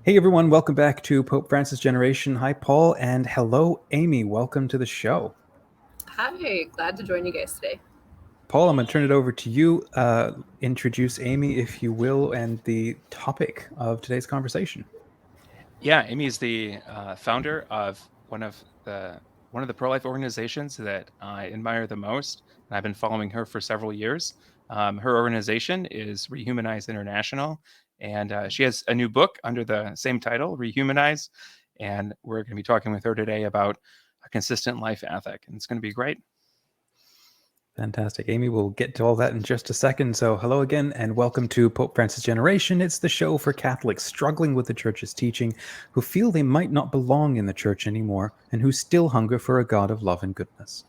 Hey everyone, welcome back to Pope Francis Generation. Hi Paul, and hello Aimee. Welcome to the show. Hi, glad to join you guys today. Paul, I'm going to turn it over to you. Introduce Aimee, if you will, and the topic of today's conversation. Yeah, Aimee is the founder of one of the pro-life organizations that I admire the most, and I've been following her for several years. Her organization is Rehumanize International, and she has a new book under the same title, Rehumanize, and we're going to be talking with her today about a consistent life ethic, and it's going to be great. Fantastic. Aimee, we'll get to all that in just a second. So hello again, and welcome to Pope Francis Generation. It's the show for Catholics struggling with the Church's teaching, who feel they might not belong in the Church anymore, and who still hunger for a God of love and goodness.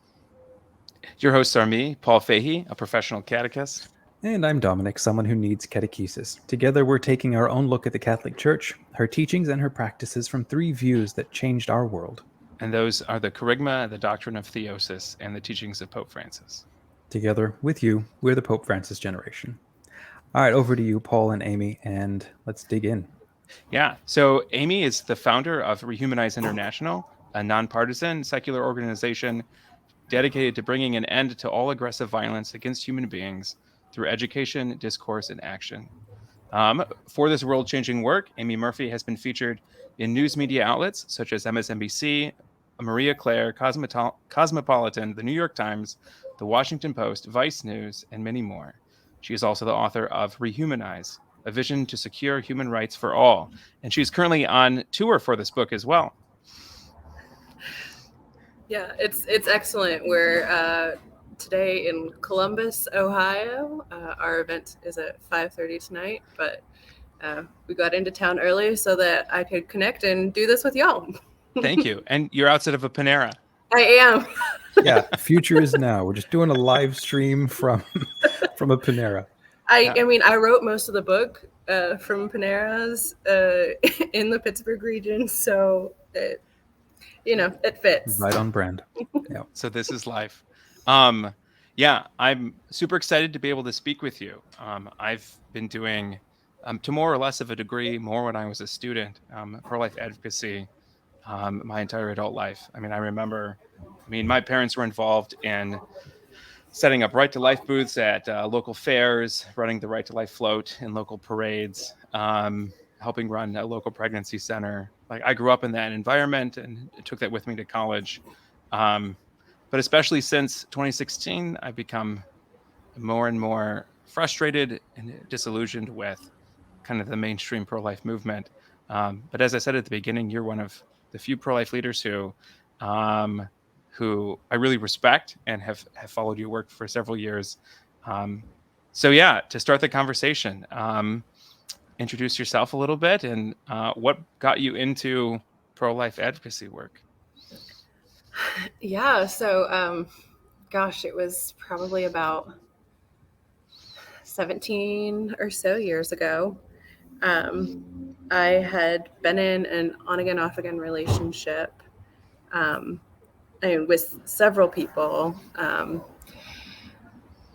Your hosts are me, Paul Fahey, a professional catechist. And I'm Dominic, someone who needs catechesis. Together, we're taking our own look at the Catholic Church, her teachings and her practices from three views that changed our world. And those are the Kerygma, the doctrine of theosis, and the teachings of Pope Francis. Together with you, we're the Pope Francis Generation. All right, over to you, Paul and Aimee, and let's dig in. Yeah, so Aimee is the founder of Rehumanize International, a non-partisan secular organization dedicated to bringing an end to all aggressive violence against human beings through education, discourse, and action. For this world-changing work, Aimee Murphy has been featured in news media outlets such as MSNBC, Maria Claire, Cosmopolitan, the New York Times, the Washington Post, Vice News, and many more. She is also the author of Rehumanize, a vision to secure human rights for all. And she's currently on tour for this book as well. Yeah, it's excellent. We're today in Columbus, Ohio. Our event is at 5:30 tonight, but we got into town early so that I could connect and do this with y'all. Thank you. And you're outside of a Panera. I am. Yeah, future is now. We're just doing a live stream from a Panera. I mean, I wrote most of the book from Panera's in the Pittsburgh region, so it fits. Right on brand. Yeah. So this is life. Yeah, I'm super excited to be able to speak with you. I've been doing, to more or less of a degree, more when I was a student, pro-life advocacy my entire adult life. I mean, my parents were involved in setting up Right to Life booths at local fairs, running the Right to Life float in local parades, helping run a local pregnancy center. Like, I grew up in that environment and took that with me to college. But especially since 2016, I've become more and more frustrated and disillusioned with kind of the mainstream pro-life movement. But as I said at the beginning, you're one of the few pro-life leaders who I really respect and have followed your work for several years. So yeah, to start the conversation, introduce yourself a little bit and what got you into pro-life advocacy work. Yeah, so gosh, it was probably about 17 or so years ago. I had been in an on-again, off-again relationship with several people.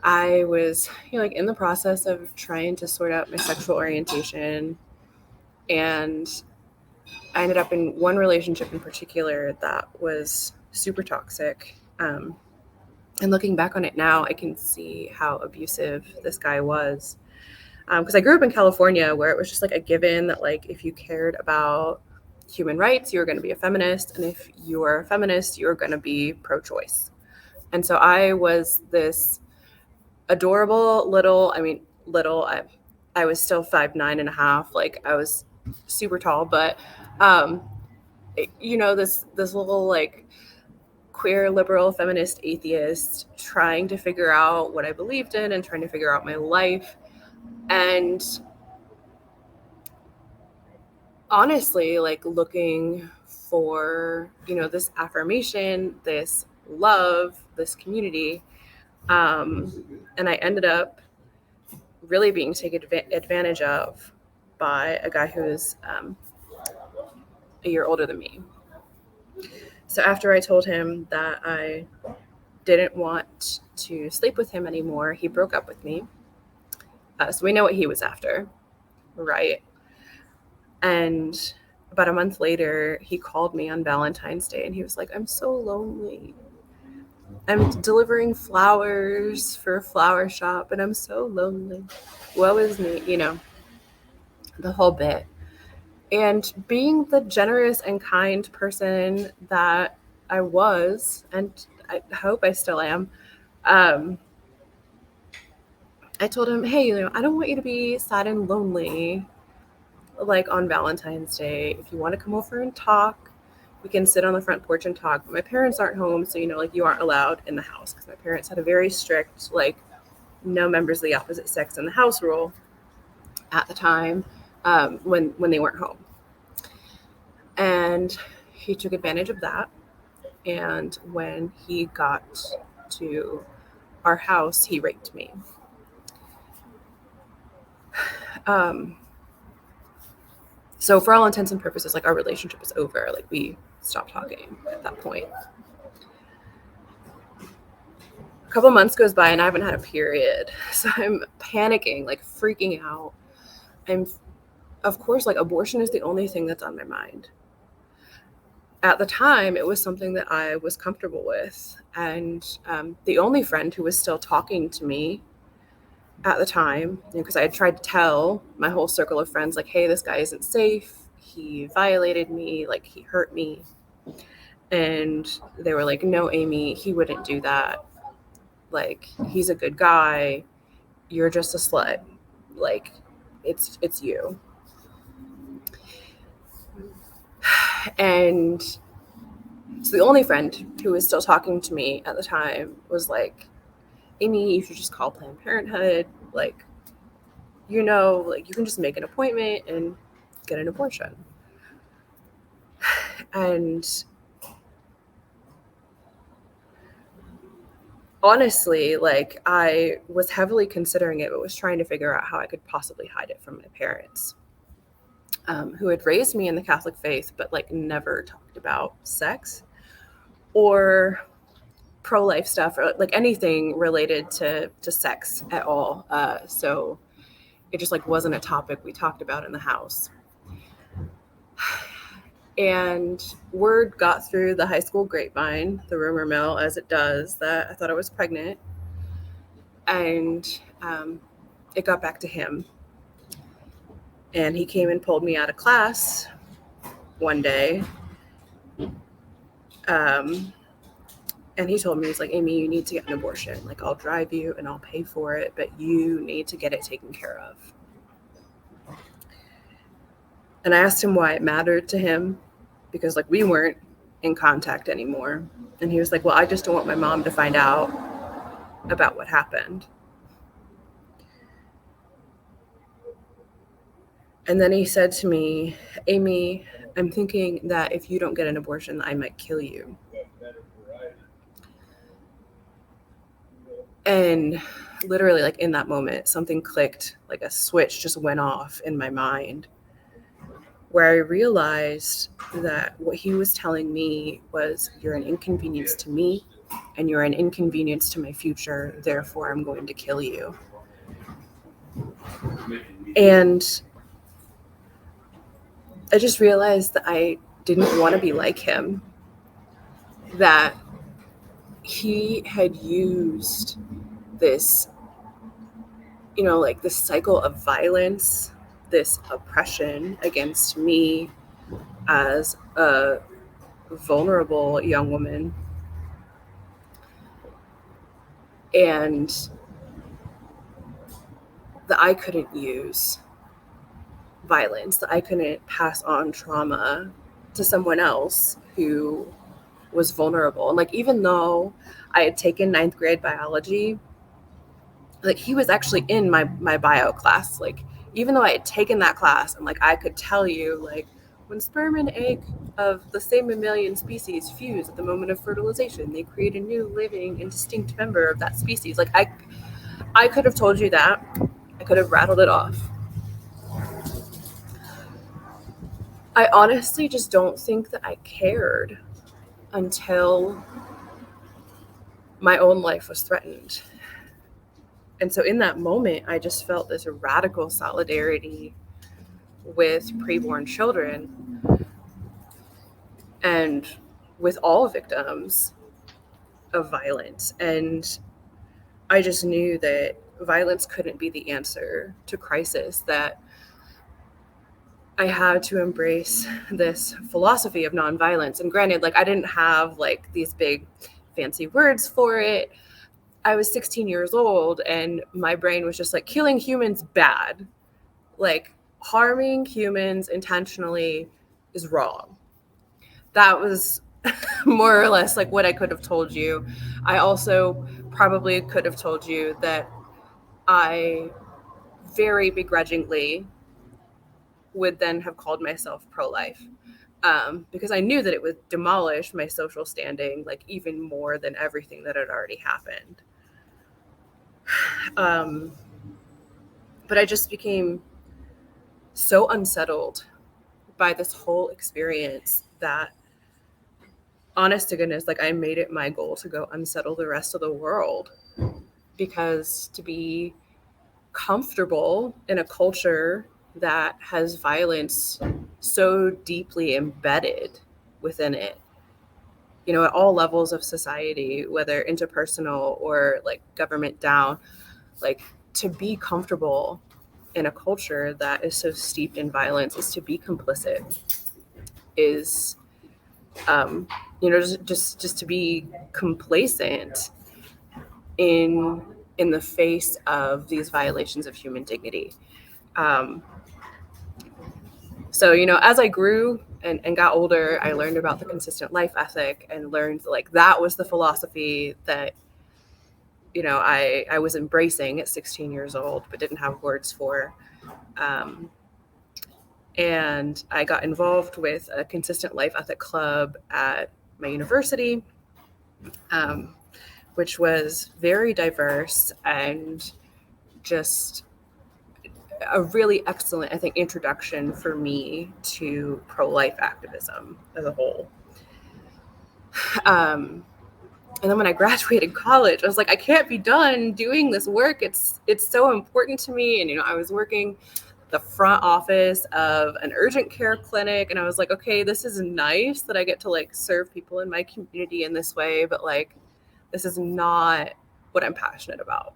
I was in the process of trying to sort out my sexual orientation, and I ended up in one relationship in particular that was super toxic. And looking back on it now, I can see how abusive this guy was. Because I grew up in California, where it was just like a given that, like, if you cared about human rights, you were going to be a feminist, and if you were a feminist, you were going to be pro-choice. And so I was this adorable little. I was still 5'9.5". Like, I was super tall, but this little, like, queer, liberal, feminist atheist trying to figure out what I believed in and trying to figure out my life. And honestly, like, looking for, this affirmation, this love, this community. And I ended up really being taken advantage of by a guy who's a year older than me. So after I told him that I didn't want to sleep with him anymore, he broke up with me. So we know what he was after, right? And about a month later, he called me on Valentine's Day and he was like, I'm so lonely. I'm delivering flowers for a flower shop and I'm so lonely. Woe is me, you know, the whole bit. And being the generous and kind person that I was, and I hope I still am, I told him, hey, you know, I don't want you to be sad and lonely like on Valentine's Day. If you want to come over and talk, we can sit on the front porch and talk. But my parents aren't home, so, you know, like, you aren't allowed in the house, because my parents had a very strict, like, no members of the opposite sex in the house rule at the time, when they weren't home. And he took advantage of that. And when he got to our house, he raped me. So for all intents and purposes, like, our relationship is over. Like, we stopped talking at that point. A couple months goes by and I haven't had a period. So I'm panicking, like, freaking out. Of course, like, abortion is the only thing that's on my mind. At the time, it was something that I was comfortable with. And the only friend who was still talking to me at the time, because I had tried to tell my whole circle of friends, like, hey, this guy isn't safe. He violated me. Like, he hurt me. And they were like, no, Aimee, he wouldn't do that. Like, he's a good guy. You're just a slut. Like, it's you. And so the only friend who was still talking to me at the time was like, Aimee, you should just call Planned Parenthood. Like, you know, like, you can just make an appointment and get an abortion. And honestly, like, I was heavily considering it, but was trying to figure out how I could possibly hide it from my parents, who had raised me in the Catholic faith, but, like, never talked about sex or pro-life stuff, or, like, anything related to sex at all. So it just, like, wasn't a topic we talked about in the house. And word got through the high school grapevine, the rumor mill, as it does, that I thought I was pregnant. And it got back to him. And he came and pulled me out of class one day. And he told me, he's like, Aimee, you need to get an abortion. Like, I'll drive you and I'll pay for it, but you need to get it taken care of. And I asked him why it mattered to him, because, like, we weren't in contact anymore. And he was like, well, I just don't want my mom to find out about what happened. And then he said to me, Aimee, I'm thinking that if you don't get an abortion, I might kill you. And literally, like, in that moment, something clicked, like a switch just went off in my mind, where I realized that what he was telling me was, you're an inconvenience to me and you're an inconvenience to my future, therefore I'm going to kill you. And I just realized that I didn't want to be like him, that he had used this, you know, like, this cycle of violence, this oppression against me as a vulnerable young woman, and that I couldn't use violence, that I couldn't pass on trauma to someone else who was vulnerable. And, like, even though I had taken 9th grade biology, like, he was actually in my bio class. Like, even though I had taken that class, and, like, I could tell you, like, when sperm and egg of the same mammalian species fuse at the moment of fertilization, they create a new living and distinct member of that species. Like, I could have told you that. I could have rattled it off. I honestly just don't think that I cared until my own life was threatened. And so in that moment, I just felt this radical solidarity with preborn children and with all victims of violence. And I just knew that violence couldn't be the answer to crisis, that I had to embrace this philosophy of nonviolence. And granted, like, I didn't have like these big fancy words for it. I was 16 years old and my brain was just like, killing humans bad. Like, harming humans intentionally is wrong. That was more or less like what I could have told you. I also probably could have told you that I very begrudgingly would then have called myself pro-life, because I knew that it would demolish my social standing, like, even more than everything that had already happened. But I just became so unsettled by this whole experience that, honest to goodness, like, I made it my goal to go unsettle the rest of the world, because to be comfortable in a culture that has violence so deeply embedded within it, you know, at all levels of society, whether interpersonal or like government down, like, to be comfortable in a culture that is so steeped in violence is to be complicit, is you know, just to be complacent in the face of these violations of human dignity. So, you know, as I grew and got older, I learned about the consistent life ethic and learned like that was the philosophy that, you know, I was embracing at 16 years old, but didn't have words for. And I got involved with a consistent life ethic club at my university, which was very diverse and just a really excellent, I think, introduction for me to pro-life activism as a whole. And then when I graduated college, I was like, I can't be done doing this work. It's so important to me. And, you know, I was working the front office of an urgent care clinic. And I was like, okay, this is nice that I get to like serve people in my community in this way, but like, this is not what I'm passionate about.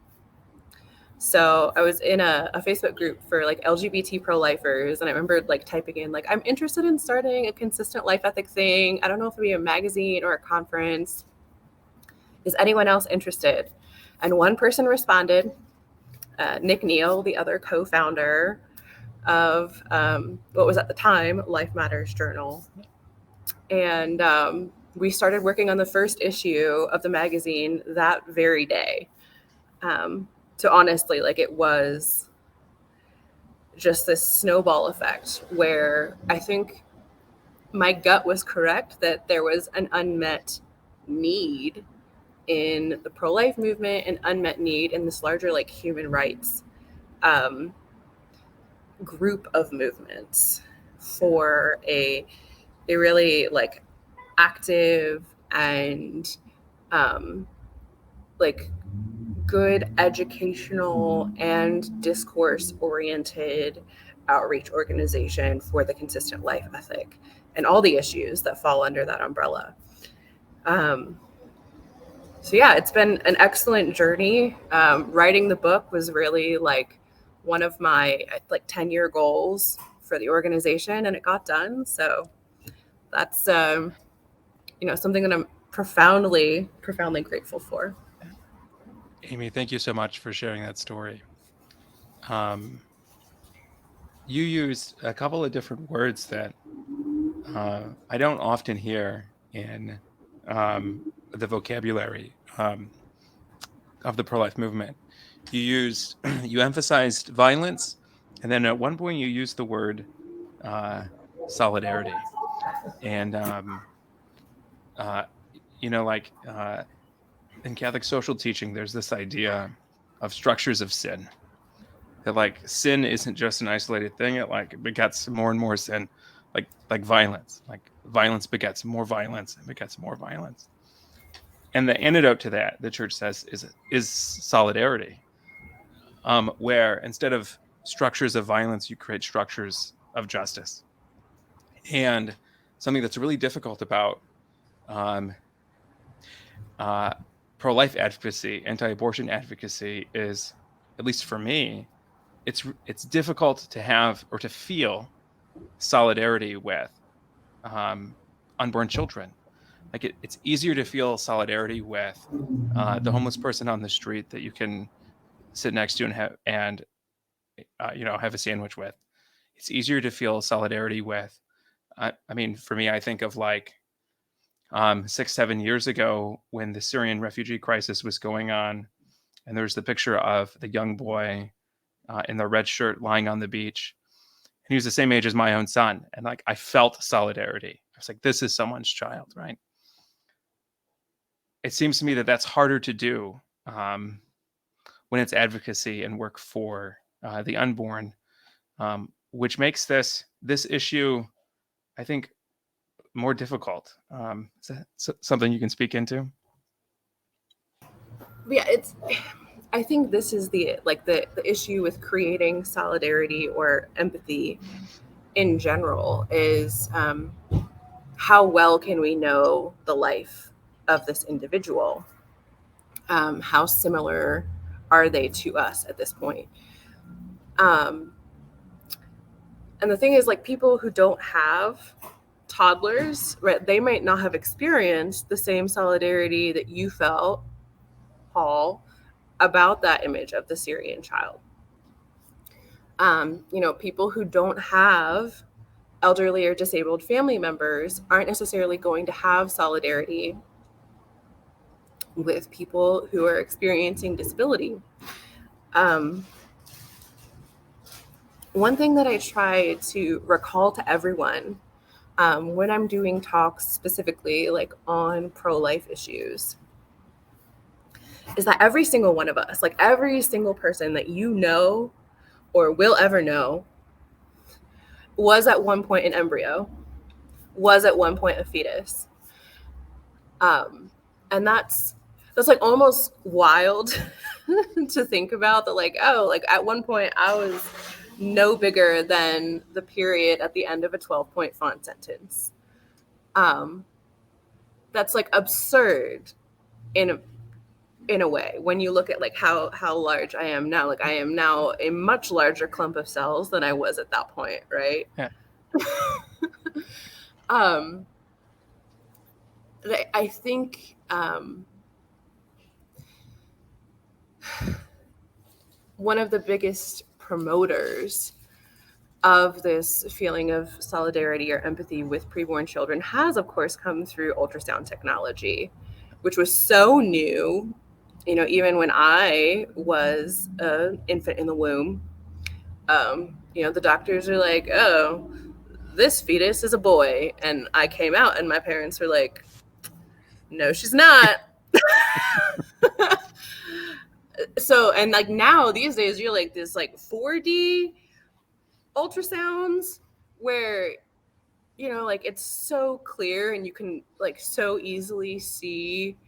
So I was in a Facebook group for like LGBT pro-lifers, and I remember like typing in like, I'm interested in starting a consistent life ethic thing. I don't know if it'll be a magazine or a conference. Is anyone else interested? And one person responded, Nick Neal, the other co-founder of what was at the time Life Matters Journal. And we started working on the first issue of the magazine that very day. So honestly, like, it was just this snowball effect where I think my gut was correct that there was an unmet need in the pro-life movement, an unmet need in this larger like human rights group of movements for a really like active and like good educational and discourse oriented outreach organization for the consistent life ethic and all the issues that fall under that umbrella. So yeah, it's been an excellent journey. Writing the book was really like one of my like 10-year goals for the organization, and it got done. So that's you know, something that I'm profoundly grateful for. Aimee, thank you so much for sharing that story. You used a couple of different words that I don't often hear in the vocabulary of the pro-life movement. You emphasized violence, and then at one point you used the word solidarity. And you know, like in Catholic social teaching, there's this idea of structures of sin. That like sin isn't just an isolated thing; it like begets more and more sin, like violence. Like violence begets more violence and begets more violence. And the antidote to that, the church says, is solidarity, where instead of structures of violence, you create structures of justice. And something that's really difficult about pro-life advocacy, anti-abortion advocacy is, at least for me, it's difficult to have or to feel solidarity with unborn children. Like it's easier to feel solidarity with the homeless person on the street that you can sit next to and have have a sandwich with. It's easier to feel solidarity with. I mean, for me, I think of like 6-7 years ago when the Syrian refugee crisis was going on, and there's the picture of the young boy in the red shirt lying on the beach. And he was the same age as my own son. And like, I felt solidarity. I was like, this is someone's child, right? It seems to me that that's harder to do when it's advocacy and work for the unborn, which makes this issue, I think, more difficult. Is that something you can speak into? Yeah, I think this is the issue with creating solidarity or empathy in general is how well can we know the life of this individual? How similar are they to us at this point? And the thing is, like, people who don't have toddlers, right, they might not have experienced the same solidarity that you felt, Paul, about that image of the Syrian child. People who don't have elderly or disabled family members aren't necessarily going to have solidarity with people who are experiencing disability. One thing that I try to recall to everyone when I'm doing talks specifically like on pro-life issues is that every single one of us, like every single person that you know or will ever know, was at one point an embryo, was at one point a fetus. And that's like almost wild to think about, that like, oh, like at one point I was no bigger than the period at the end of a 12-point font sentence. That's like absurd in a way when you look at like how large I am now. Like I am now a much larger clump of cells than I was at that point, right? Yeah. I think one of the biggest promoters of this feeling of solidarity or empathy with preborn children has, of course, come through ultrasound technology, which was so new. Even when I was an infant in the womb, the doctors are like, oh, this fetus is a boy. And I came out and my parents were like, no, she's not. So, and like now these days you're like this like 4D ultrasounds where, like it's so clear and you can like so easily see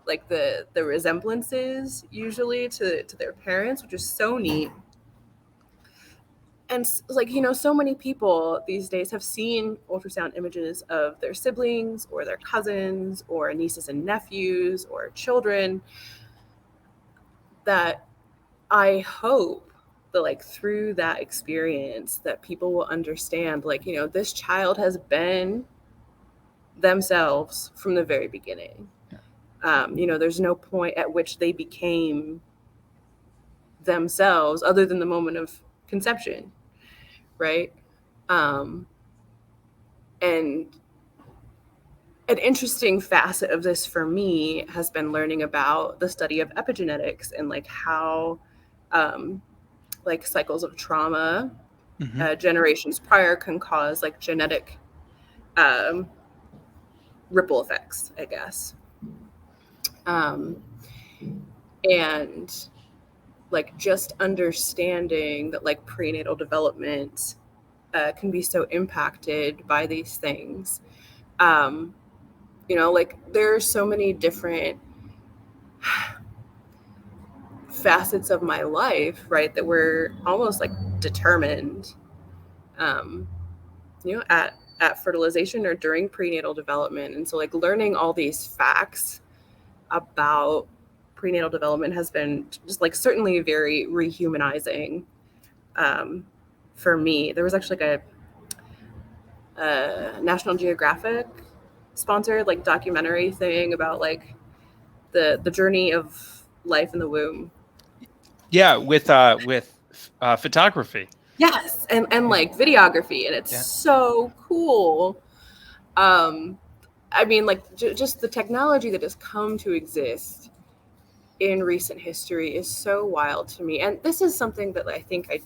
like the resemblances usually to their parents, which is so neat. And like, so many people these days have seen ultrasound images of their siblings or their cousins or nieces and nephews or children, that I hope that like through that experience that people will understand, like, this child has been themselves from the very beginning. There's no point at which they became themselves other than the moment of conception, right? And an interesting facet of this for me has been learning about the study of epigenetics and like how like cycles of trauma generations prior can cause like genetic ripple effects, I guess. And like just understanding that like prenatal development can be so impacted by these things. Like there are so many different facets of my life, right, that were almost like determined at fertilization or during prenatal development. And so like learning all these facts about prenatal development has been just like certainly very rehumanizing for me. There was actually like a National Geographic sponsored like documentary thing about like the journey of life in the womb. Yeah, with photography. Yes, and like videography, and it's so cool. I mean, like just the technology that has come to exist in recent history is so wild to me. And this is something that I think like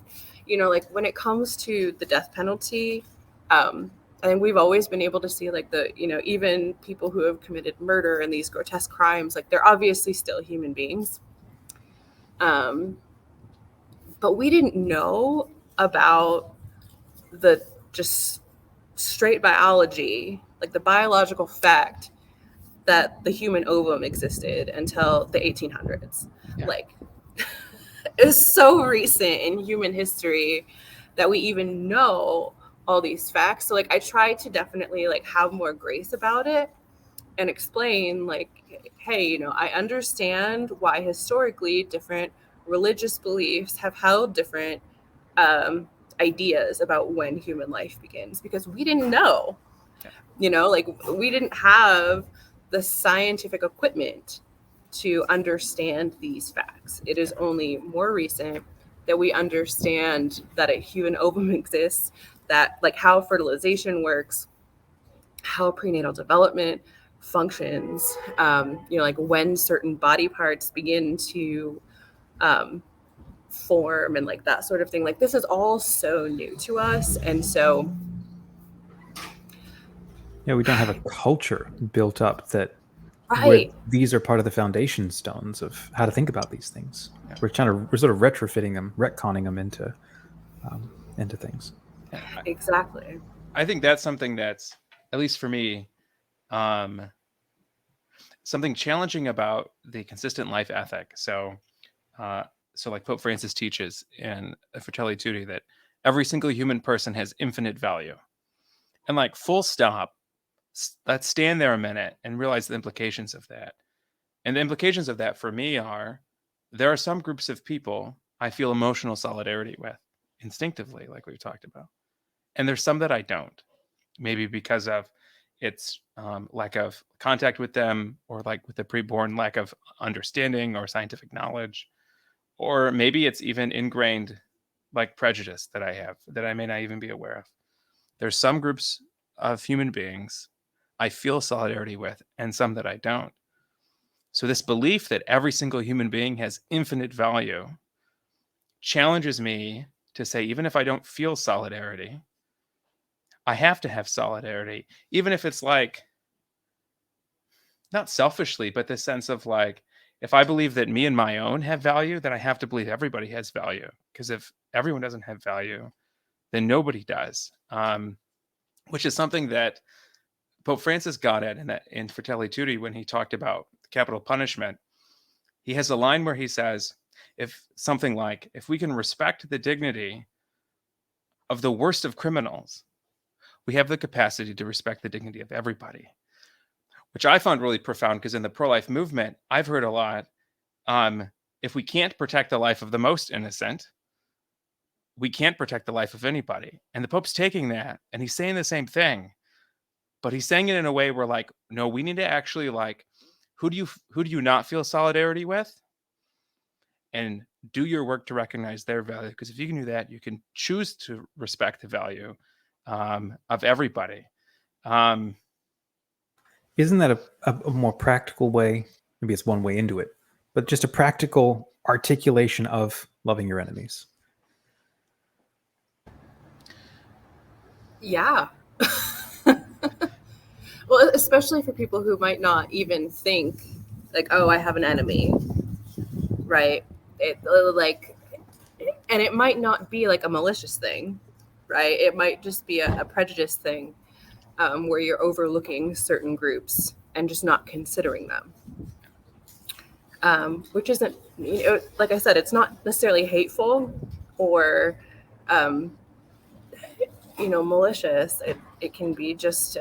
when it comes to the death penalty, I think we've always been able to see like even people who have committed murder and these grotesque crimes, like they're obviously still human beings. But we didn't know about the just straight biology, like the biological fact that the human ovum existed until the 1800s. Yeah. Like it's so recent in human history that we even know all these facts. So like I try to definitely like have more grace about it and explain like, hey, I understand why historically different religious beliefs have held different ideas about when human life begins, because we didn't know. Like we didn't have the scientific equipment to understand these facts. It is only more recent that we understand that a human ovum exists, that like how fertilization works, how prenatal development functions, like when certain body parts begin to form and like that sort of thing. Like this is all so new to us. And so we don't have a culture built up that right. These are part of the foundation stones of how to think about these things. We're sort of retrofitting them, retconning them into things. Exactly. I think that's something that's, at least for me, something challenging about the consistent life ethic. So like Pope Francis teaches in Fratelli Tutti that every single human person has infinite value. And like full stop, let's stand there a minute and realize the implications of that. And the implications of that for me are, there are some groups of people I feel emotional solidarity with instinctively, like we've talked about. And there's some that I don't, maybe because of its lack of contact with them, or like with the preborn lack of understanding or scientific knowledge, or maybe it's even ingrained like prejudice that I have that I may not even be aware of. There's some groups of human beings I feel solidarity with and some that I don't. So this belief that every single human being has infinite value challenges me to say, even if I don't feel solidarity, I have to have solidarity, even if it's like, not selfishly, but the sense of like, if I believe that me and my own have value, then I have to believe everybody has value. Because if everyone doesn't have value, then nobody does. Which is something that Pope Francis got at in Fratelli Tutti when he talked about capital punishment. He has a line where he says, if we can respect the dignity of the worst of criminals, we have the capacity to respect the dignity of everybody. Which I found really profound, because in the pro-life movement, I've heard a lot, if we can't protect the life of the most innocent, we can't protect the life of anybody. And the Pope's taking that, and he's saying the same thing, but he's saying it in a way where like, no, we need to actually like, who do you not feel solidarity with? And do your work to recognize their value. Because if you can do that, you can choose to respect the value of everybody. Isn't that a more practical way? Maybe it's one way into it, but just a practical articulation of loving your enemies. Yeah. Well, especially for people who might not even think like, oh, I have an enemy, right? And it might not be like a malicious thing, right? It might just be a prejudice thing, where you're overlooking certain groups and just not considering them. Which isn't, like I said, it's not necessarily hateful or malicious. It can be just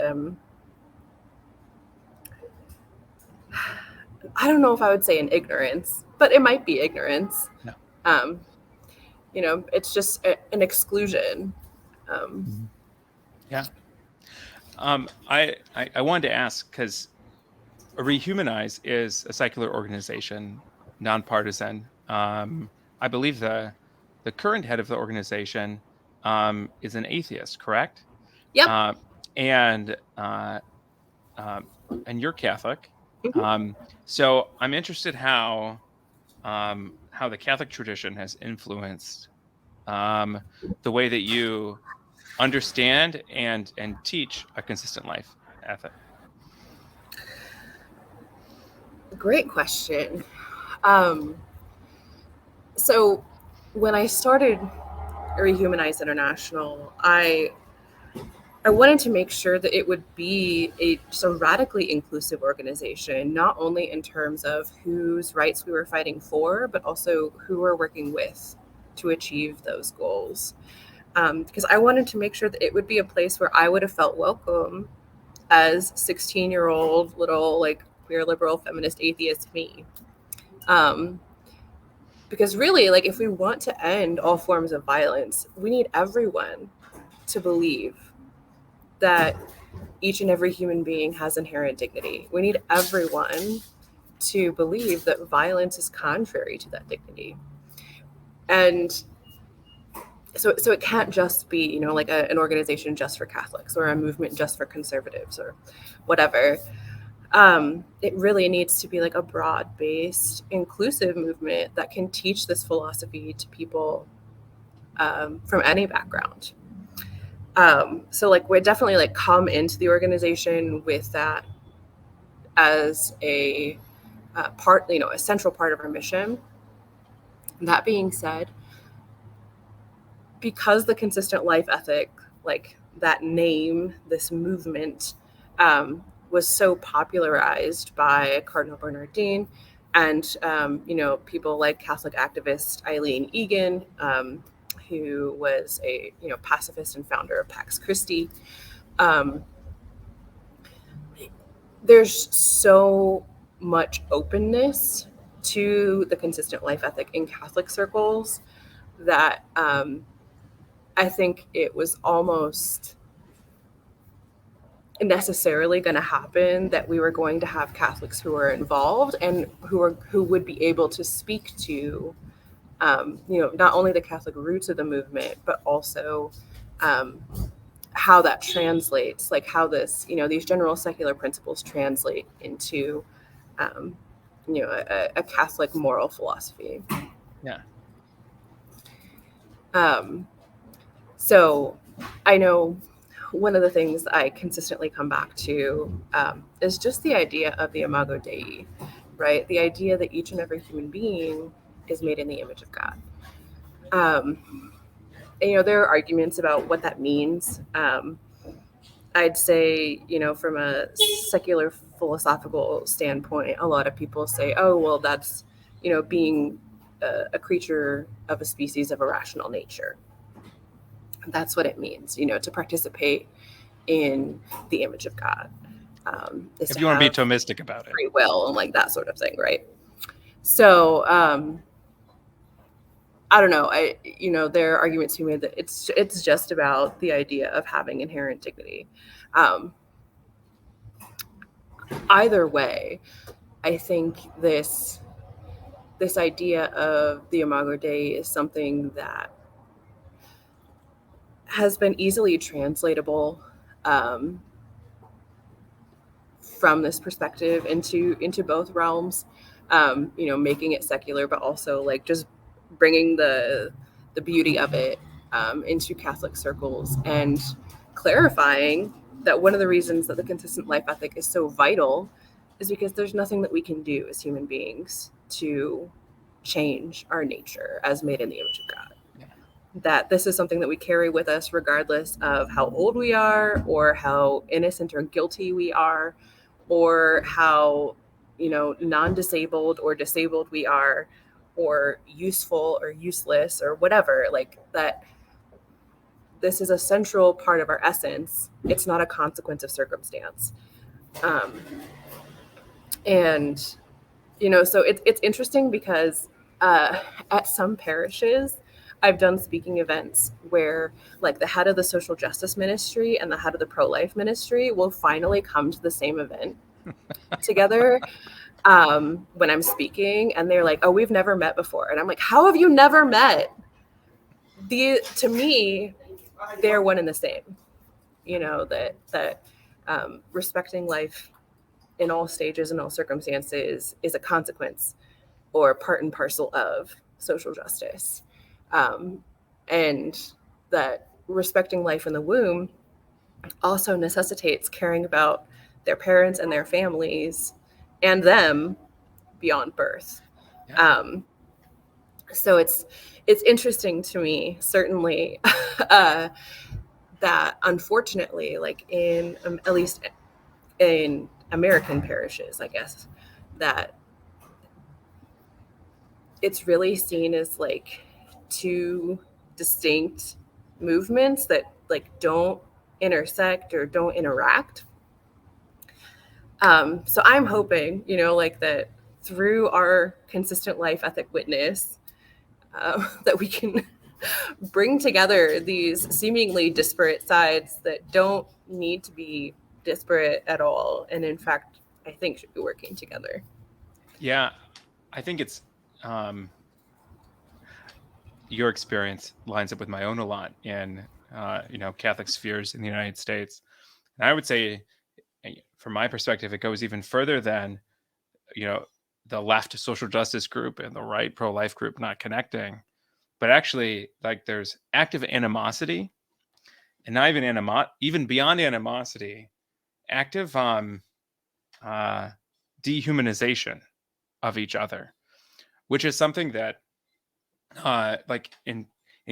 I don't know if I would say an ignorance, but it might be ignorance. No. It's just an exclusion. Yeah. I wanted to ask, because Rehumanize is a secular organization, non-partisan. I believe the current head of the organization is an atheist, correct? Yep. And you're Catholic. So I'm interested how the Catholic tradition has influenced the way that you understand and teach a consistent life ethic. Great question. So when I started Rehumanize International, I wanted to make sure that it would be a radically inclusive organization, not only in terms of whose rights we were fighting for, but also who we're working with to achieve those goals. Because I wanted to make sure that it would be a place where I would have felt welcome as 16-year-old little queer liberal feminist atheist me. Because really, if we want to end all forms of violence, we need everyone to believe that each and every human being has inherent dignity. We need everyone to believe that violence is contrary to that dignity. And so it can't just be, an organization just for Catholics or a movement just for conservatives or whatever. It really needs to be a broad-based, inclusive movement that can teach this philosophy to people from any background. So we definitely come into the organization with that as a part, a central part of our mission. That being said, because the consistent life ethic, that name, this movement, was so popularized by Cardinal Bernardin and, people like Catholic activist Eileen Egan, who was a, pacifist and founder of Pax Christi. There's so much openness to the consistent life ethic in Catholic circles that I think it was almost necessarily going to happen that we were going to have Catholics who were involved and who would be able to speak to, not only the Catholic roots of the movement, but also how that translates, how this, these general secular principles translate into, a Catholic moral philosophy. Yeah. So I know one of the things I consistently come back to is just the idea of the Imago Dei, right? The idea that each and every human being is made in the image of God. And, there are arguments about what that means. I'd say, from a secular philosophical standpoint, a lot of people say, oh, well, that's, being a creature of a species of irrational nature. That's what it means, to participate in the image of God. If you want to be Thomistic about it. Free will and that sort of thing, right? So I don't know. There are arguments to be made that it's just about the idea of having inherent dignity. Either way, I think this idea of the Imago Dei is something that has been easily translatable from this perspective into both realms. Making it secular, but also just bringing the beauty of it into Catholic circles and clarifying that one of the reasons that the consistent life ethic is so vital is because there's nothing that we can do as human beings to change our nature as made in the image of God. Yeah. That this is something that we carry with us regardless of how old we are or how innocent or guilty we are or how non-disabled or disabled we are or useful or useless or whatever, that this is a central part of our essence. It's not a consequence of circumstance. And, you know, so it's interesting because at some parishes, I've done speaking events where like the head of the social justice ministry and the head of the pro-life ministry will finally come to the same event together when I'm speaking, and they're like, oh, we've never met before. And I'm like, how have you never met? To me, they're one and the same, you know, that respecting life in all stages and all circumstances is a consequence or part and parcel of social justice. And that respecting life in the womb also necessitates caring about their parents and their families and them beyond birth. Yeah. So it's interesting to me, certainly, that unfortunately, like in at least in American parishes, I guess, that it's really seen as like two distinct movements that like don't intersect or don't interact. So I'm hoping, you know, like that through our consistent life ethic witness, that we can bring together these seemingly disparate sides that don't need to be disparate at all, and in fact, I think should be working together. Yeah, I think it's your experience lines up with my own a lot in you know, Catholic spheres in the United States. And I would say, from my perspective, it goes even further than, you know, the left social justice group and the right pro-life group not connecting, but actually, like, there's active animosity, and not even even beyond animosity, active dehumanization of each other, which is something that like in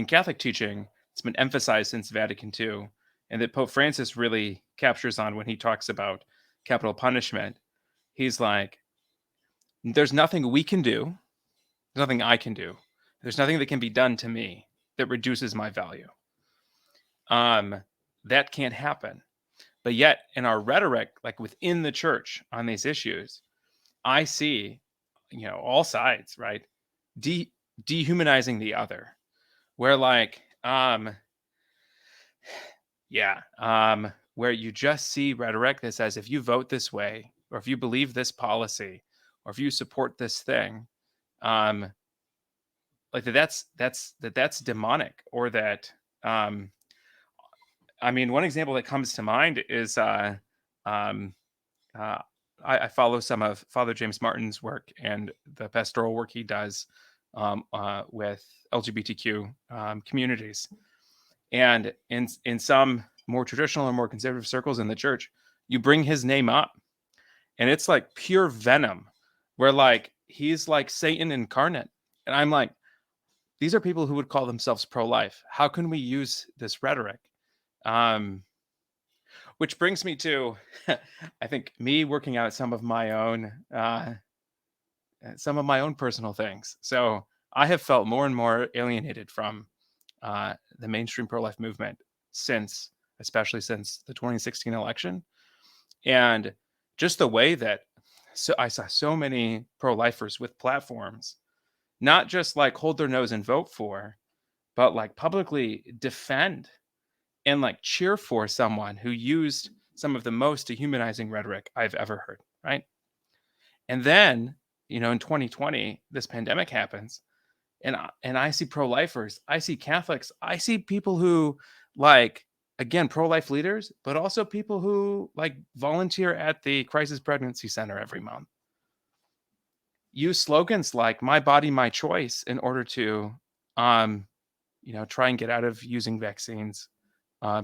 Catholic teaching, it's been emphasized since Vatican II, and that Pope Francis really captures on when he talks about capital punishment. He's like, there's nothing we can do, there's nothing I can do, there's nothing that can be done to me that reduces my value. That can't happen. But yet, in our rhetoric, like within the church on these issues, I see, you know, all sides, right, dehumanizing the other, where like where you just see rhetoric that says, if you vote this way, or if you believe this policy, or if you support this thing, like that's demonic, or that I mean, one example that comes to mind is I follow some of Father James Martin's work and the pastoral work he does with LGBTQ communities. And in some more traditional or more conservative circles in the church, you bring his name up, and it's like pure venom, where like he's like Satan incarnate. And I'm like, these are people who would call themselves pro-life. How can we use this rhetoric? Which brings me to, I think, me working out some of my own personal things. So I have felt more and more alienated from the mainstream pro-life movement especially since the 2016 election, and just the way that I saw so many pro-lifers with platforms not just like hold their nose and vote for, but like publicly defend and like cheer for someone who used some of the most dehumanizing rhetoric I've ever heard, right? And then, you know, in 2020, this pandemic happens, and I see pro-lifers, I see Catholics, I see people who, like, again, pro-life leaders, but also people who like volunteer at the crisis pregnancy center every month, use slogans like "my body, my choice" in order to you know, try and get out of using vaccines,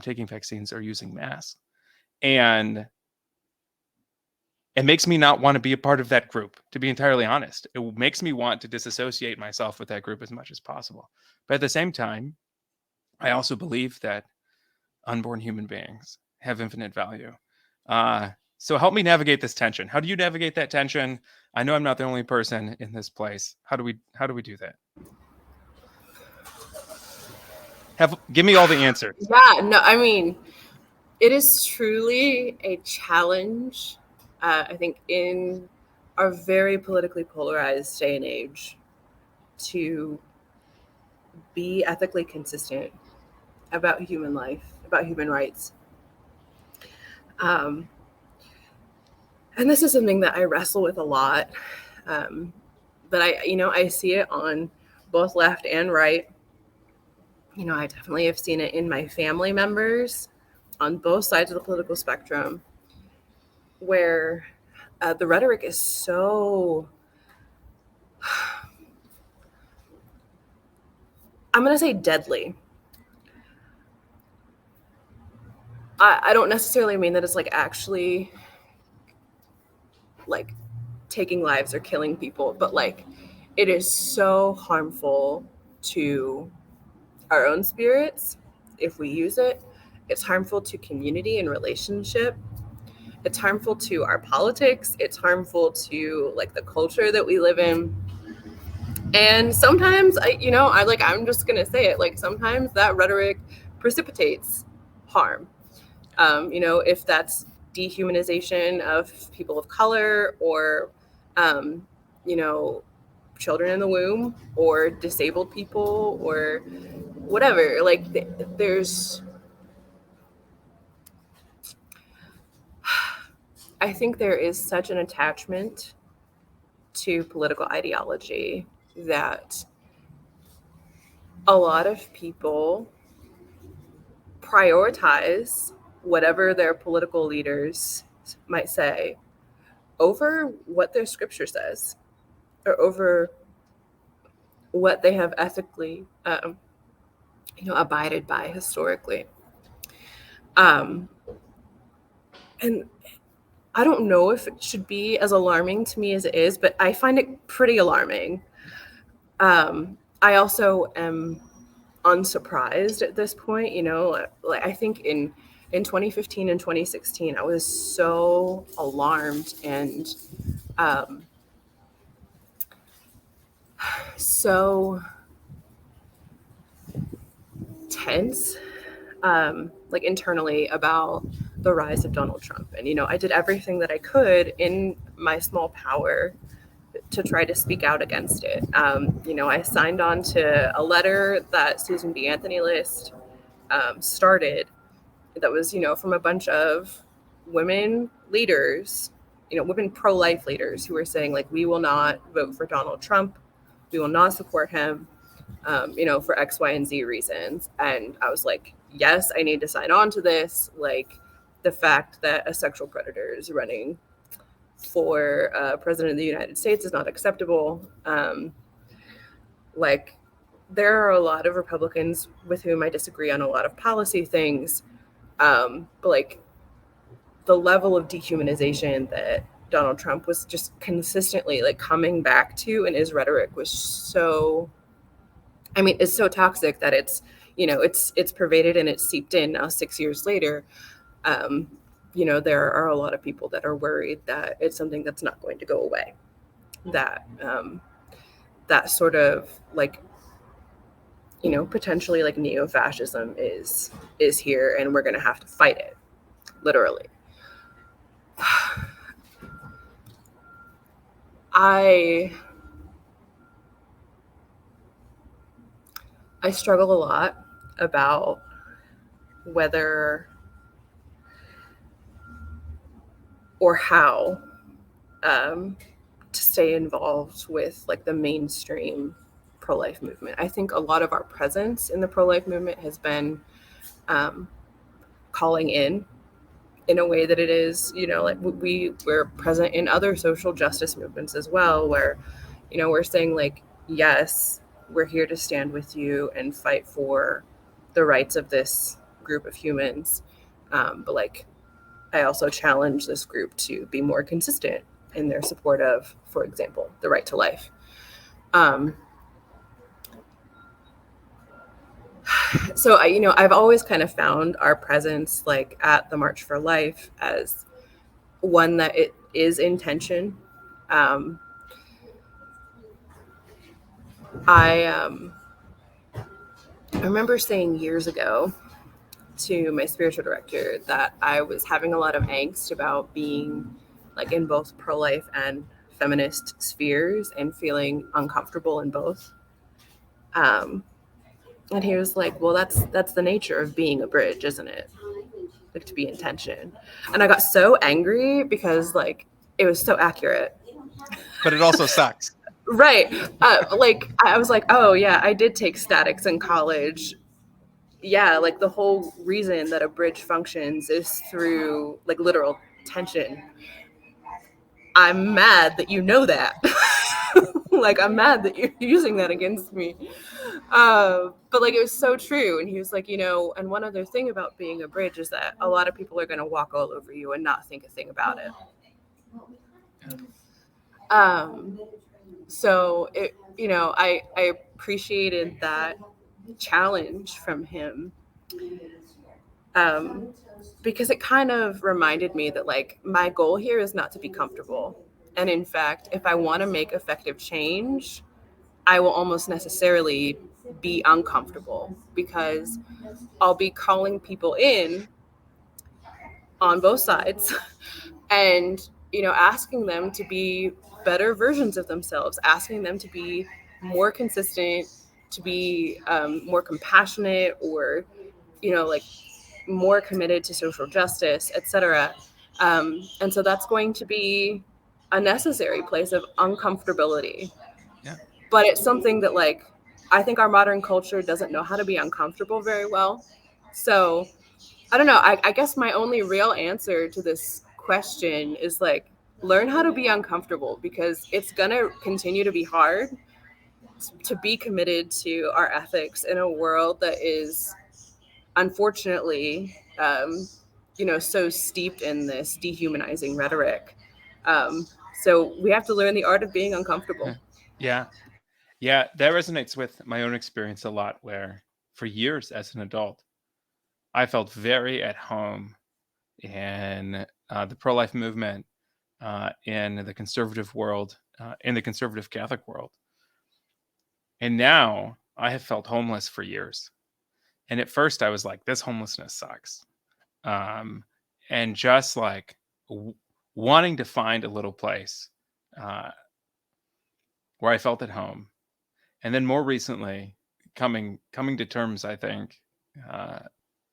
taking vaccines, or using masks. And it makes me not want to be a part of that group, to be entirely honest. It makes me want to disassociate myself with that group as much as possible. But at the same time, I also believe that unborn human beings have infinite value. So help me navigate this tension. How do you navigate that tension? I know I'm not the only person in this place. How do we do that? Give me all the answers. Yeah, no, I mean, it is truly a challenge, I think, in our very politically polarized day and age to be ethically consistent about human life, about human rights. And this is something that I wrestle with a lot. But I see it on both left and right. I definitely have seen it in my family members on both sides of the political spectrum, where the rhetoric is so, I'm going to say deadly. I don't necessarily mean that it's like actually like taking lives or killing people, but like it is so harmful to our own spirits if we use it. It's harmful to community and relationship. It's harmful to our politics. It's harmful to like the culture that we live in. And sometimes I'm just gonna say it, like sometimes that rhetoric precipitates harm. If that's dehumanization of people of color or children in the womb or disabled people or whatever, like I think there is such an attachment to political ideology that a lot of people prioritize whatever their political leaders might say over what their scripture says or over what they have ethically abided by historically. And I don't know if it should be as alarming to me as it is, but I find it pretty alarming. I also am unsurprised at this point. Like I think in 2015 and 2016, I was so alarmed and so tense, like internally about the rise of Donald Trump. And, I did everything that I could in my small power to try to speak out against it. I signed on to a letter that Susan B. Anthony List started that was, from a bunch of women leaders, women pro-life leaders who were saying, like, we will not vote for Donald Trump. We will not support him, for X, Y, and Z reasons. And I was like, yes, I need to sign on to this. Like, the fact that a sexual predator is running for president of the United States is not acceptable. Like, there are a lot of Republicans with whom I disagree on a lot of policy things. But like the level of dehumanization that Donald Trump was just consistently like coming back to in his rhetoric was so, it's so toxic that it's pervaded and it's seeped in now 6 years later. There are a lot of people that are worried that it's something that's not going to go away, that that sort of like, potentially like neo-fascism is here and we're going to have to fight it, literally. I struggle a lot about whether or how to stay involved with like the mainstream pro-life movement. I think a lot of our presence in the pro-life movement has been calling in a way that it is, like we're present in other social justice movements as well, where, we're saying like, yes, we're here to stand with you and fight for the rights of this group of humans. But like, I also challenge this group to be more consistent in their support of, for example, the right to life. So I've always kind of found our presence like at the March for Life as one that it is in tension. I remember saying years ago to my spiritual director that I was having a lot of angst about being like in both pro-life and feminist spheres and feeling uncomfortable in both. And he was like, well, that's the nature of being a bridge, isn't it? Like, to be in tension. And I got so angry because like it was so accurate. But it also sucks. Right. Like I was like, oh yeah, I did take statics in college. Yeah, like the whole reason that a bridge functions is through like literal tension. I'm mad that you know that. Like, I'm mad that you're using that against me. But like, it was so true. And he was like, and one other thing about being a bridge is that a lot of people are going to walk all over you and not think a thing about it. So it, I appreciated that challenge from him. Because it kind of reminded me that like my goal here is not to be comfortable. And in fact, if I want to make effective change, I will almost necessarily be uncomfortable because I'll be calling people in on both sides and, asking them to be better versions of themselves, asking them to be more consistent, to be more compassionate, or, like more committed to social justice, etc. And so that's going to be a necessary place of uncomfortability. Yeah. But it's something that like I think our modern culture doesn't know how to be uncomfortable very well. So I don't know. I guess my only real answer to this question is like learn how to be uncomfortable, because it's gonna continue to be hard to be committed to our ethics in a world that is unfortunately so steeped in this dehumanizing rhetoric. So we have to learn the art of being uncomfortable. Yeah. Yeah, that resonates with my own experience a lot, where for years as an adult, I felt very at home in the pro-life movement, in the conservative world, in the conservative Catholic world. And now I have felt homeless for years. And at first I was like, this homelessness sucks. And just like wanting to find a little place where I felt at home. And then more recently, coming to terms, I think,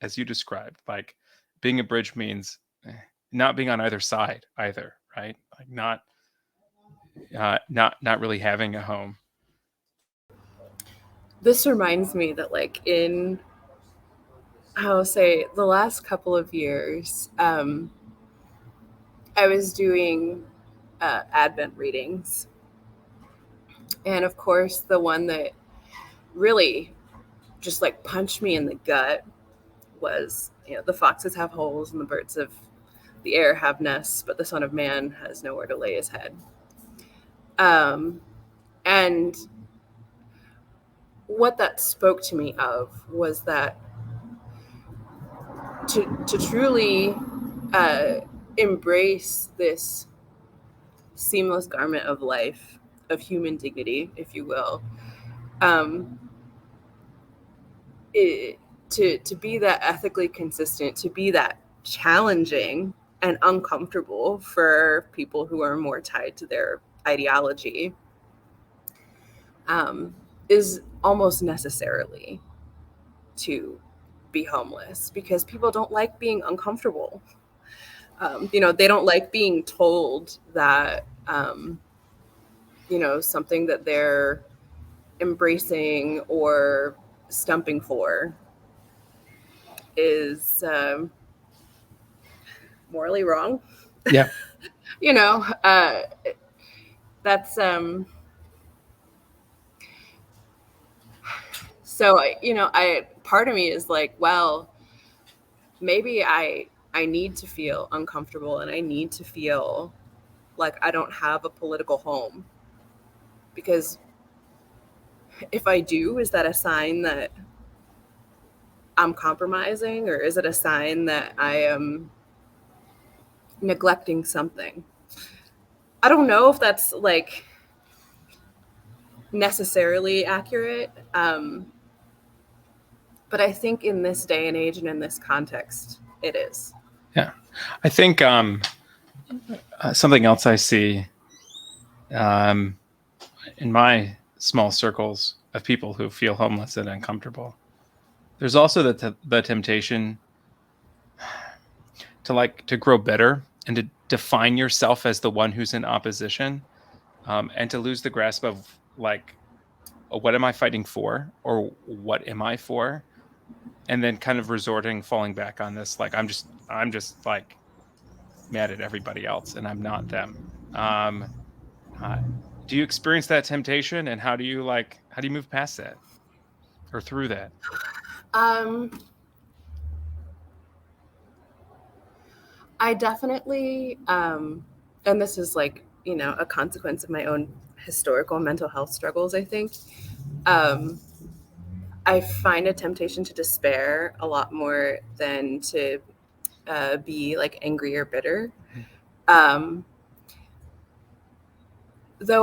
as you described, like being a bridge means not being on either side either, right? Like not really having a home. This reminds me that like in I'll say the last couple of years, I was doing Advent readings. And of course, the one that really just like punched me in the gut was, the foxes have holes and the birds of the air have nests, but the Son of Man has nowhere to lay his head. And what that spoke to me of was that to truly embrace this seamless garment of life, of human dignity, if you will, to be that ethically consistent, to be that challenging and uncomfortable for people who are more tied to their ideology, is almost necessarily to be homeless, because people don't like being uncomfortable. They don't like being told that, something that they're embracing or stumping for is morally wrong. Yeah. That's so I part of me is like, well, maybe I need to feel uncomfortable and I need to feel like I don't have a political home, because if I do, is that a sign that I'm compromising, or is it a sign that I am neglecting something? I don't know if that's like necessarily accurate. But I think in this day and age and in this context, it is. Yeah. I think something else I see in my small circles of people who feel homeless and uncomfortable, there's also the temptation to grow bitter and to define yourself as the one who's in opposition, and to lose the grasp of like, what am I fighting for, or what am I for, and then kind of falling back on this, like I'm just like mad at everybody else and I'm not them. Do you experience that temptation, and how do you move past that or through that? I definitely, and this is like, a consequence of my own historical mental health struggles, I think. I find a temptation to despair a lot more than to be like angry or bitter. Though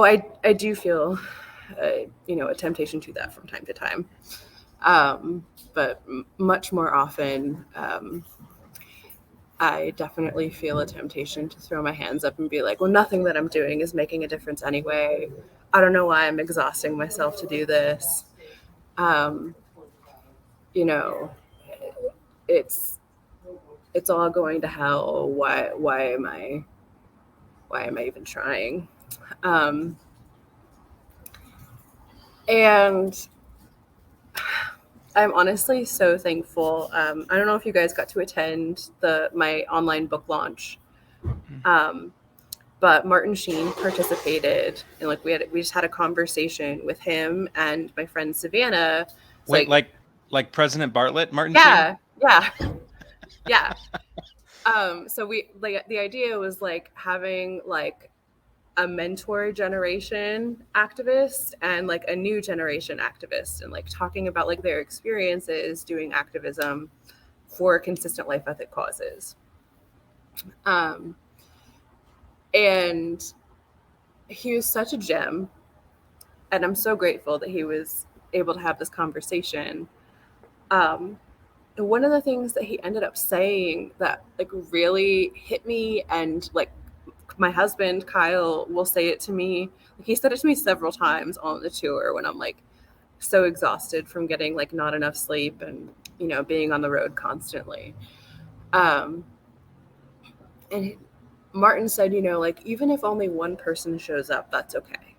I do feel, a temptation to that from time to time. But much more often, I definitely feel a temptation to throw my hands up and be like, well, nothing that I'm doing is making a difference anyway. I don't know why I'm exhausting myself to do this. It's all going to hell. Why am I even trying? And I'm honestly so thankful. I don't know if you guys got to attend my online book launch, but Martin Sheen participated, and we just had a conversation with him and my friend Savannah. Wait, like President Bartlett, Martin yeah, Sheen? Yeah. So the idea was like having like a mentor generation activist and like a new generation activist, and like talking about like their experiences doing activism for consistent life ethic causes. And he was such a gem, and I'm so grateful that he was able to have this conversation. And one of the things that he ended up saying that like really hit me, and like my husband Kyle will say it to me. He said it to me several times on the tour when I'm like so exhausted from getting like not enough sleep and being on the road constantly. And Martin said, like even if only one person shows up, that's okay,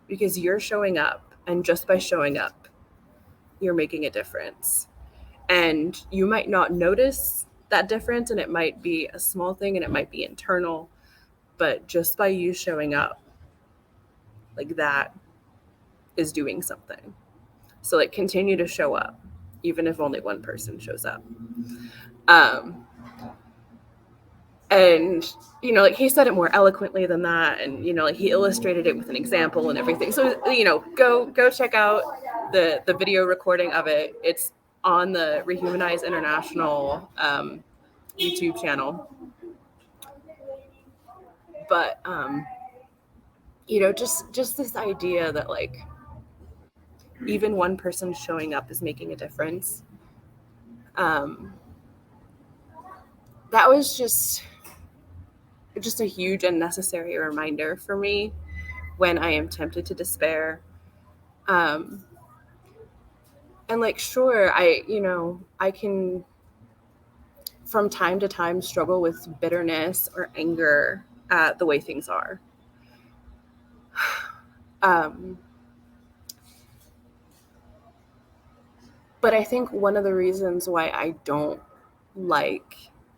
because you're showing up, and just by showing up, you're making a difference. And you might not notice that difference, and it might be a small thing, and it might be internal, but just by you showing up, like that is doing something. So like continue to show up, even if only one person shows up. And like he said it more eloquently than that, and like he illustrated it with an example and everything. So go check out the video recording of it. It's on the Rehumanize International YouTube channel. But just this idea that like even one person showing up is making a difference. That was just a huge and necessary reminder for me when I am tempted to despair. And like, sure, I can from time to time struggle with bitterness or anger at the way things are. But I think one of the reasons why I don't like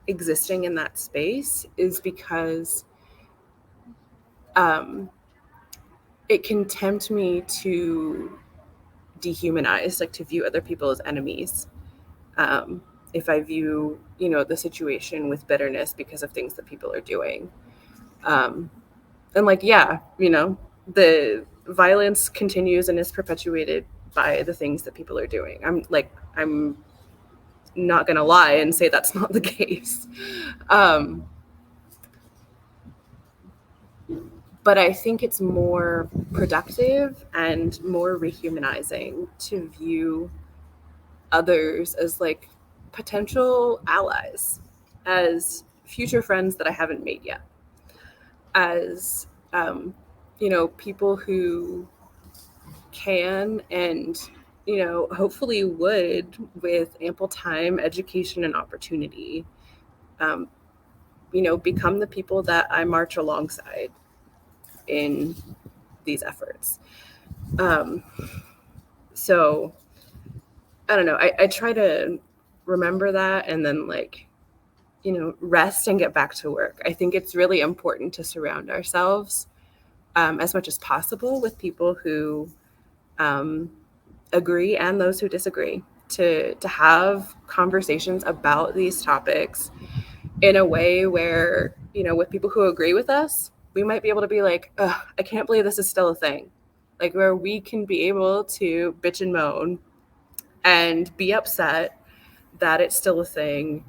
existing in that space is because it can tempt me to dehumanize, like to view other people as enemies. If I view, the situation with bitterness because of things that people are doing. And like, yeah, the violence continues and is perpetuated by the things that people are doing. I'm not going to lie and say that's not the case. But I think it's more productive and more rehumanizing to view others as like potential allies, as future friends that I haven't made yet, as people who can and hopefully would, with ample time, education, and opportunity, become the people that I march alongside in these efforts. So I don't know. I try to remember that and then rest and get back to work. I think it's really important to surround ourselves as much as possible with people who agree and those who disagree, to have conversations about these topics in a way where, with people who agree with us, we might be able to be like, I can't believe this is still a thing. Like, where we can be able to bitch and moan and be upset that it's still a thing,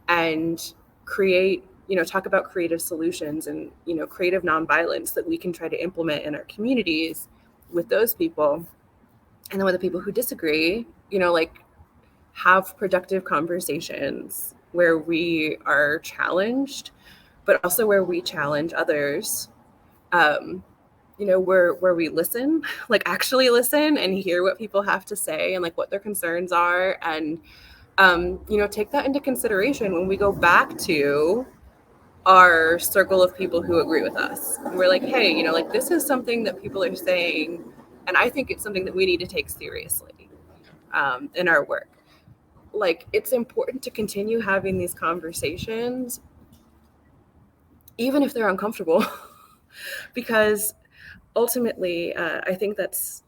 and create, talk about creative solutions and, creative nonviolence that we can try to implement in our communities with those people. And then with the people who disagree, have productive conversations where we are challenged, but also where we challenge others. Where we listen, like actually listen and hear what people have to say and like what their concerns are, and take that into consideration when we go back to our circle of people who agree with us. We're like, hey, this is something that people are saying, and I think it's something that we need to take seriously in our work. Like, it's important to continue having these conversations, even if they're uncomfortable, because ultimately, I think that's,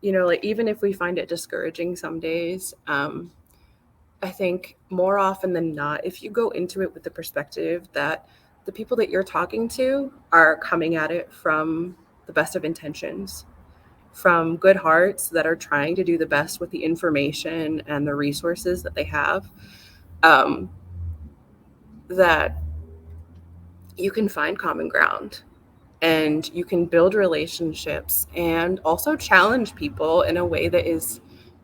even if we find it discouraging some days, I think more often than not, if you go into it with the perspective that the people that you're talking to are coming at it from the best of intentions, from good hearts that are trying to do the best with the information and the resources that they have, that you can find common ground and you can build relationships and also challenge people in a way that is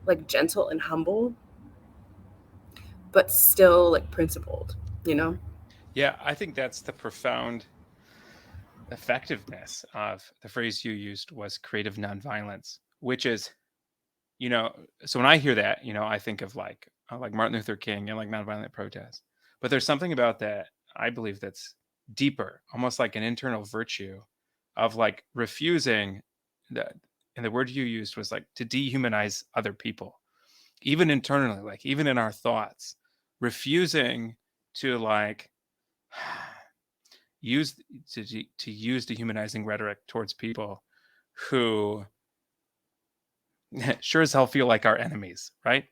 like gentle and humble, but still like principled, Yeah, I think that's the profound effectiveness of the phrase you used was creative nonviolence, which is, so when I hear that, I think of like Martin Luther King and like nonviolent protest. But there's something about that, I believe, that's deeper, almost like an internal virtue of like refusing that. And the word you used was like to dehumanize other people, even internally, like even in our thoughts, refusing to like use dehumanizing rhetoric towards people who sure as hell feel like our enemies, right?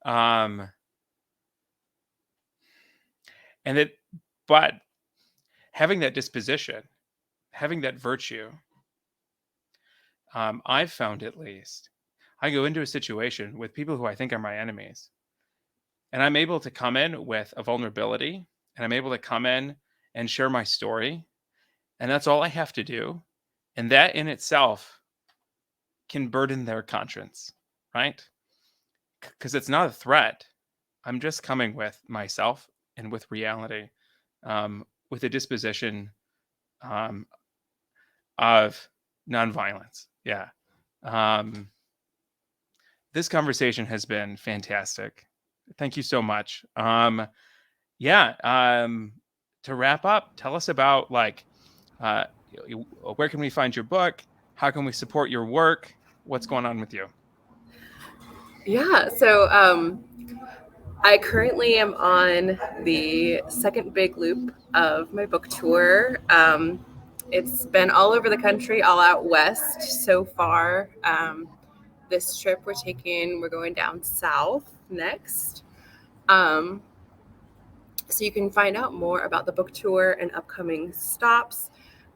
And but having that disposition, having that virtue, I've found, at least, I go into a situation with people who I think are my enemies, and I'm able to come in with a vulnerability, and I'm able to come in and share my story, and that's all I have to do. And that in itself can burden their conscience, right? Because it's not a threat. I'm just coming with myself and with reality, with a disposition of nonviolence. Yeah. This conversation has been fantastic. Thank you so much. To wrap up, tell us about where can we find your book? How can we support your work? What's going on with you? Yeah, so I currently am on the second big loop of my book tour. It's been all over the country, all out west so far. This trip we're going down south next. So you can find out more about the book tour and upcoming stops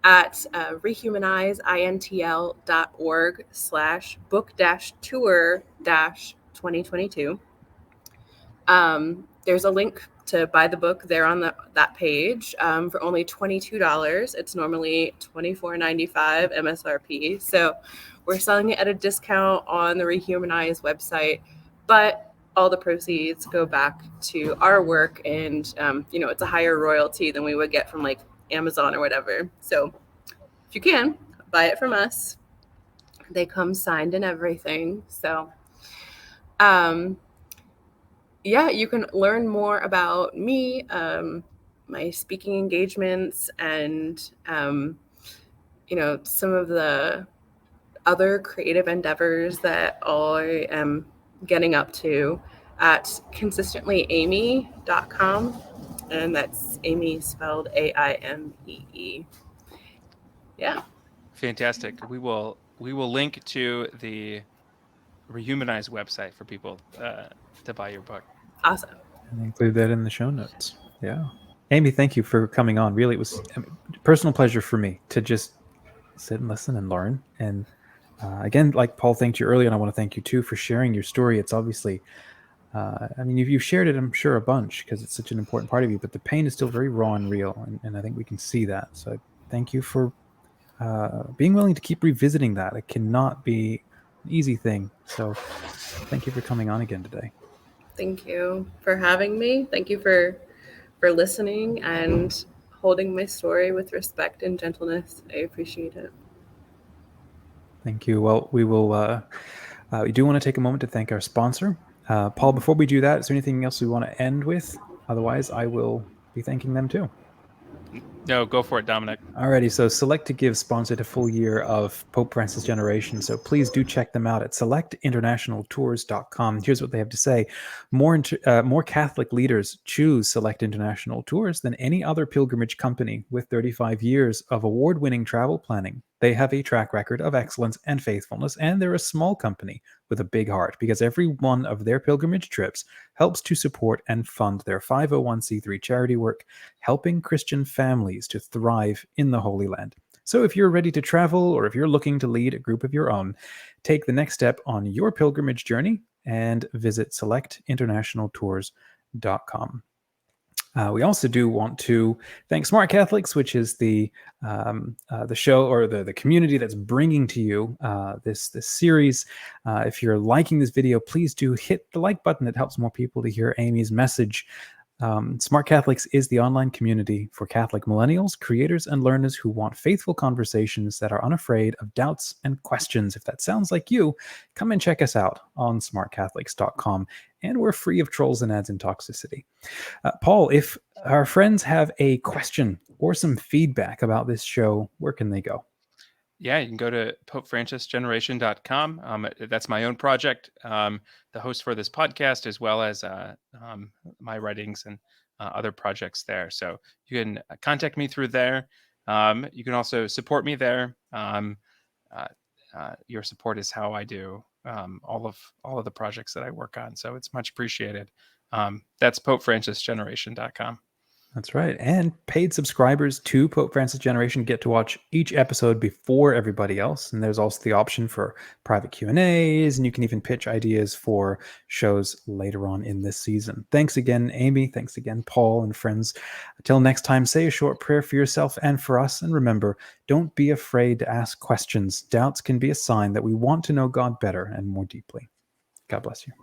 at rehumanizeintel.org/book-tour-2022. There's a link to buy the book there on that page for only $22. It's normally $24.95 MSRP. So we're selling it at a discount on the Rehumanize website. but all the proceeds go back to our work, and it's a higher royalty than we would get from like Amazon or whatever. So if you can, buy it from us. They come signed and everything. So you can learn more about me, my speaking engagements, and some of the other creative endeavors that I am getting up to at consistentlyamee.com, and that's Aimee spelled Aimee. Yeah. Fantastic. We will link to the Rehumanize website for people to buy your book. Awesome. And include that in the show notes. Yeah. Aimee, thank you for coming on. Really, it was a personal pleasure for me to just sit and listen and learn. And again, like Paul thanked you earlier, and I want to thank you too for sharing your story. It's obviously, you've shared it, I'm sure, a bunch because it's such an important part of you, but the pain is still very raw and real. And I think we can see that. So thank you for being willing to keep revisiting that. It cannot be an easy thing. So thank you for coming on again today. Thank you for having me. Thank you for listening and holding my story with respect and gentleness. I appreciate it. Thank you. Well, we will. We do want to take a moment to thank our sponsor. Paul, before we do that, is there anything else we want to end with? Otherwise, I will be thanking them too. No, go for it, Dominic. Alrighty, so Select to Give sponsored a full year of Pope Francis Generation, so please do check them out at selectinternationaltours.com. Here's what they have to say. More Catholic leaders choose Select International Tours than any other pilgrimage company with 35 years of award-winning travel planning. They have a track record of excellence and faithfulness, and they're a small company with a big heart because every one of their pilgrimage trips helps to support and fund their 501c3 charity work, helping Christian families to thrive in the Holy Land. So if you're ready to travel or if you're looking to lead a group of your own, take the next step on your pilgrimage journey and visit selectinternationaltours.com. We also do want to thank Smart Catholics, which is the show or the community that's bringing to you this series. If you're liking this video, please do hit the like button. It helps more people to hear Aimee's message. Smart Catholics is the online community for Catholic millennials, creators, and learners who want faithful conversations that are unafraid of doubts and questions. If that sounds like you, come and check us out on smartcatholics.com. And we're free of trolls and ads and toxicity. Paul, if our friends have a question or some feedback about this show, where can they go? Yeah, you can go to popefrancisgeneration.com. That's my own project, the host for this podcast, as well as my writings and other projects there. So you can contact me through there. You can also support me there. Your support is how I do all of the projects that I work on. So it's much appreciated. That's popefrancisgeneration.com. That's right. And paid subscribers to Pope Francis Generation get to watch each episode before everybody else. And there's also the option for private Q&As, and you can even pitch ideas for shows later on in this season. Thanks again, Aimee. Thanks again, Paul and friends. Until next time, say a short prayer for yourself and for us. And remember, don't be afraid to ask questions. Doubts can be a sign that we want to know God better and more deeply. God bless you.